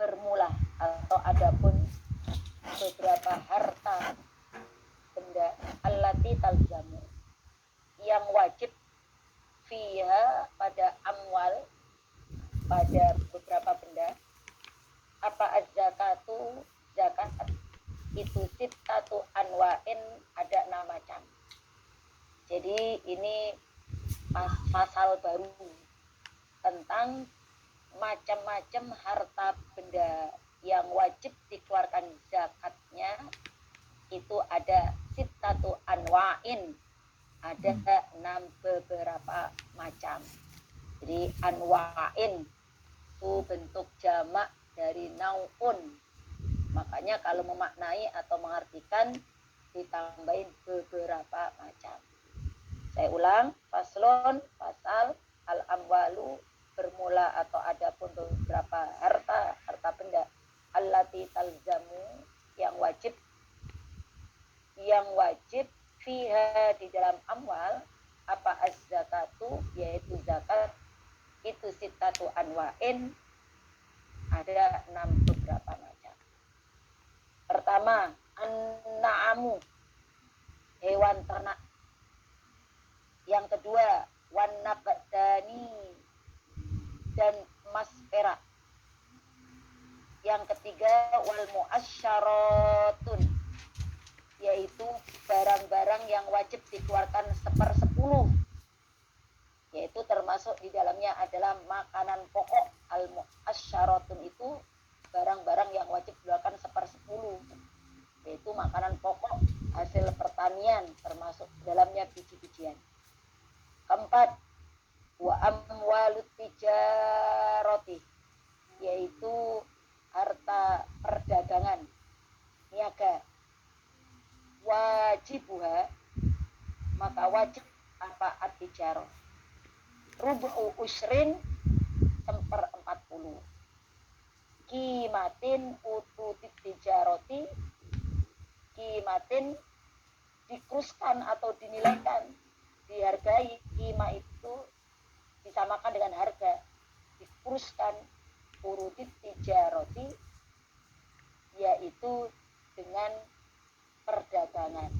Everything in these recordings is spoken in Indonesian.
bermula atau adapun beberapa harta benda allati talzamu yang wajib fiha pada amwal, pada beberapa benda. Apa az-zakatu, zakat itu sittatu anwa'in, ada 6 macam. Jadi ini pasal baru tentang macam-macam harta benda yang wajib dikeluarkan zakatnya. Itu ada sittatu anwa'in, ada 6 beberapa macam. Jadi anwa'in itu bentuk jamak dari naun, makanya kalau memaknai atau mengartikan ditambahin beberapa macam. Saya ulang, faslon, pasal, al-amwalu, bermula atau adapun beberapa harta benda, allati talzamu, yang wajib fiha, di dalam amwal, apa az-zakatu, yaitu zakat, itu sittatu anwa'in, ada 6 beberapa macam. Pertama, an-na'amu, hewan ternak. Yang kedua, wan-naqdani, dan emas perak. Yang ketiga, wal mu'asyaratun, yaitu barang-barang yang wajib dikeluarkan 1/10, yaitu termasuk di dalamnya adalah makanan pokok. Al mu'asyaratun itu barang-barang yang wajib dikeluarkan 1/10, yaitu makanan pokok hasil pertanian, termasuk dalamnya biji-bijian. Keempat, wa amwalut tijarati, yaitu harta perdagangan, niaga. Wajibuha, maka wajib apa at-tijarah, rubu'u usrin, 1/40, kimatin ututit tijarati, kimatin dikuruskan atau dinilaikan, dihargai. Kima itu disamakan dengan harga, dikuruskan. Urutit tijarati, yaitu dengan perdagangan.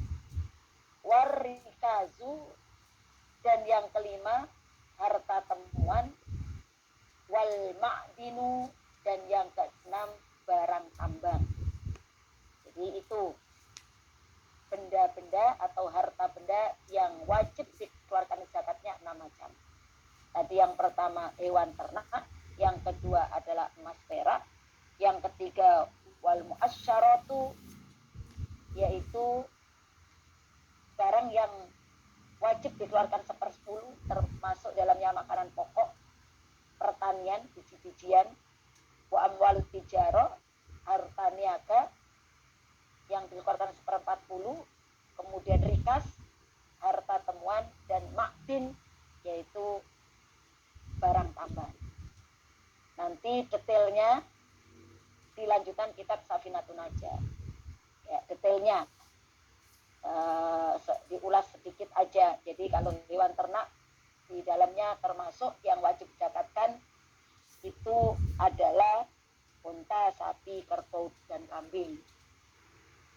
Warikazu, dan yang kelima harta temuan. Wal ma'dinu, dan yang keenam barang tambang. Jadi itu benda-benda atau harta benda yang wajib dikeluarkan zakatnya 6 macam. Tadi yang pertama hewan ternak, yang kedua adalah emas perak, yang ketiga wal mu'asyaratu, yaitu barang yang wajib dikeluarkan 1/10, termasuk dalamnya makanan pokok, pertanian, biji-bijian. Wa amwalut tijarah, harta niaga yang dikeluarkan 1/40, kemudian rikas, harta temuan, dan makdin, yaitu barang tambang. Nanti detailnya dilanjutkan kitab Safinatun Najah. Ya, detailnya diulas sedikit aja. Jadi kalau hewan ternak, di dalamnya termasuk yang wajib didapatkan itu adalah unta, sapi, kerbau, dan kambing.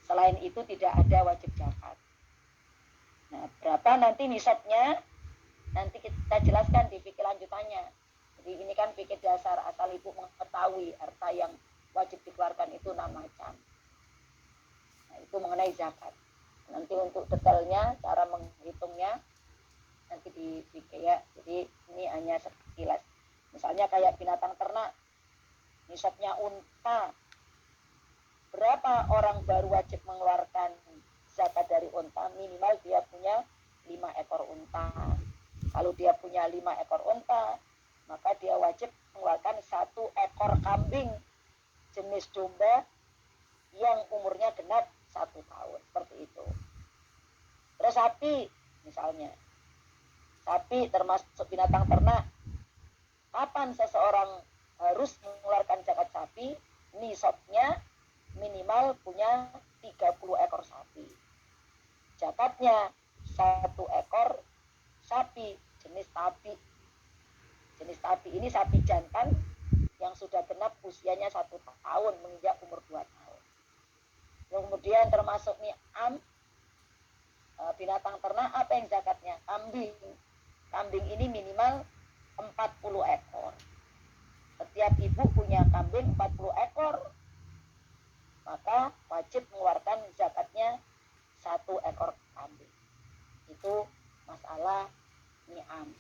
Selain itu tidak ada wajib zakat. Nah, berapa nanti nisabnya? Nanti kita jelaskan di fikih lanjutannya. Jadi ini kan fikih dasar, asal ibu mengetahui harta yang wajib dikeluarkan itu 6 macam. Nah, itu mengenai zakat. Nanti untuk detailnya, cara menghitungnya nanti di fikih ya. Jadi ini hanya sekilas. Misalnya kayak binatang ternak, nisabnya unta. Berapa orang baru wajib mengeluarkan zakat dari unta? Minimal dia punya 5 ekor unta. Kalau dia punya 5 ekor unta, maka dia wajib mengeluarkan 1 ekor kambing jenis domba yang umurnya genap 1 tahun, seperti itu. Terus sapi, misalnya, sapi termasuk binatang ternak. Kapan seseorang harus mengeluarkan zakat sapi? Nisabnya minimal punya 30 ekor sapi. Zakatnya 1 ekor sapi jenis tabi. Jenis tabi ini sapi jantan yang sudah genap usianya 1 tahun menginjak umur 2 tahun. Kemudian termasuk ni'am, binatang ternak apa yang zakatnya? Kambing. Kambing ini minimal 40 ekor. Setiap ibu punya kambing 40 ekor, maka wajib mengeluarkan zakatnya 1 ekor kambing. Itu masalah ni'am.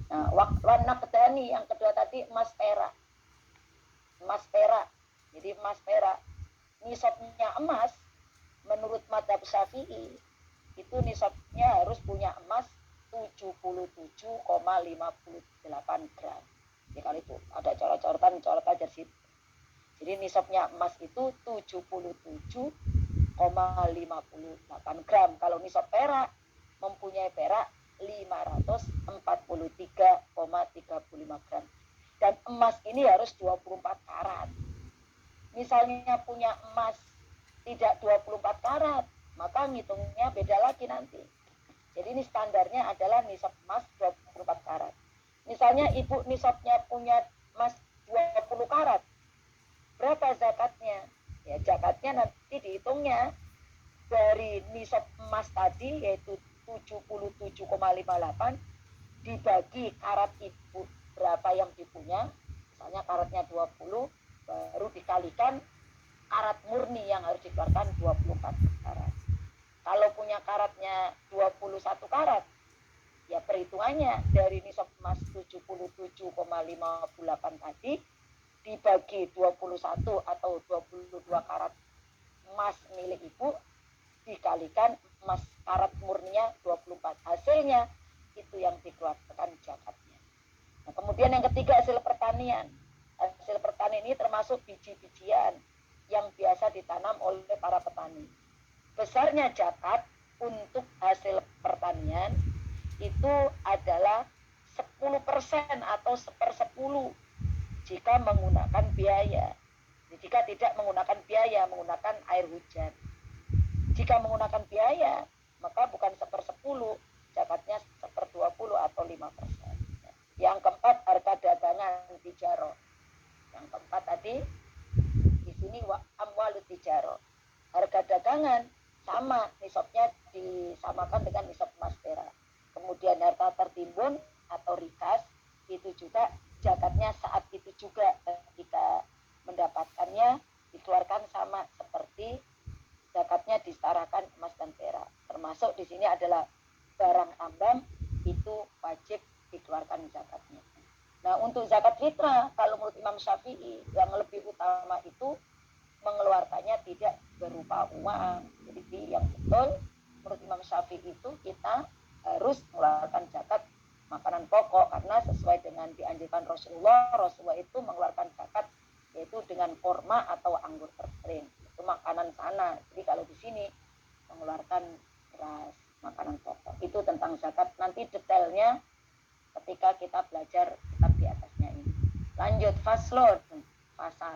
Nah, warna kedani yang kedua tadi emas perak. Emas perak. Jadi emas perak, nisabnya emas menurut madzhab Syafi'i itu nisabnya harus punya emas 77,58 gram. Ya kali itu ada coret-coretan dari situ. Jadi nisabnya emas itu 77,58 gram. Kalau nisab perak, mempunyai perak 543,35 gram. Dan emas ini harus 24 karat. Misalnya punya emas tidak 24 karat, maka ngitungnya beda lagi nanti. Jadi ini standarnya adalah nisab emas 24 karat. Misalnya ibu nisabnya punya emas 20 karat, berapa zakatnya? Ya zakatnya nanti dihitungnya dari nisab emas tadi yaitu 77,58 dibagi karat ibu berapa yang dipunya, misalnya karatnya 20, baru dikalikan karat murni yang harus dikeluarkan 24 karat. Kalau punya karatnya 21 karat, ya perhitungannya dari nisab emas 77,58 tadi dibagi 21 atau 22 karat emas milik ibu dikalikan emas karat murninya 24. Hasilnya itu yang dikeluarkan zakatnya. Nah, kemudian yang ketiga hasil pertanian. Hasil pertanian ini termasuk biji-bijian yang biasa ditanam oleh para petani. Besarnya zakat untuk hasil pertanian itu adalah 10% atau 1/10 jika menggunakan biaya. Jika tidak menggunakan biaya, menggunakan air hujan. Jika menggunakan biaya, maka bukan 1/10, zakatnya 1/20 atau 5%. Yang keempat, harga dagangan tijaro. Yang keempat tadi, di sini amwalut tijaro. Harga dagangan sama, nisabnya disamakan dengan nisab emas perak. Kemudian harta tertimbun atau rikas, itu juga zakatnya saat itu juga ketika mendapatkannya dikeluarkan sama seperti zakatnya disetarakan emas dan perak. Termasuk di sini adalah barang tambang, itu wajib dikeluarkan zakatnya. Nah, untuk zakat fitrah, kalau menurut Imam Syafi'i, yang lebih utama itu mengeluarkannya tidak berupa uang. Jadi yang betul menurut Imam Syafi'i itu kita harus mengeluarkan zakat makanan pokok, karena sesuai dengan dianjurkan Rasulullah itu mengeluarkan zakat yaitu dengan korma atau anggur kering. Itu makanan sana. Jadi kalau di sini mengeluarkan beras, makanan pokok. Itu tentang zakat. Nanti detailnya ketika kita belajar kitab di atasnya ini. Lanjut faslon, pasal.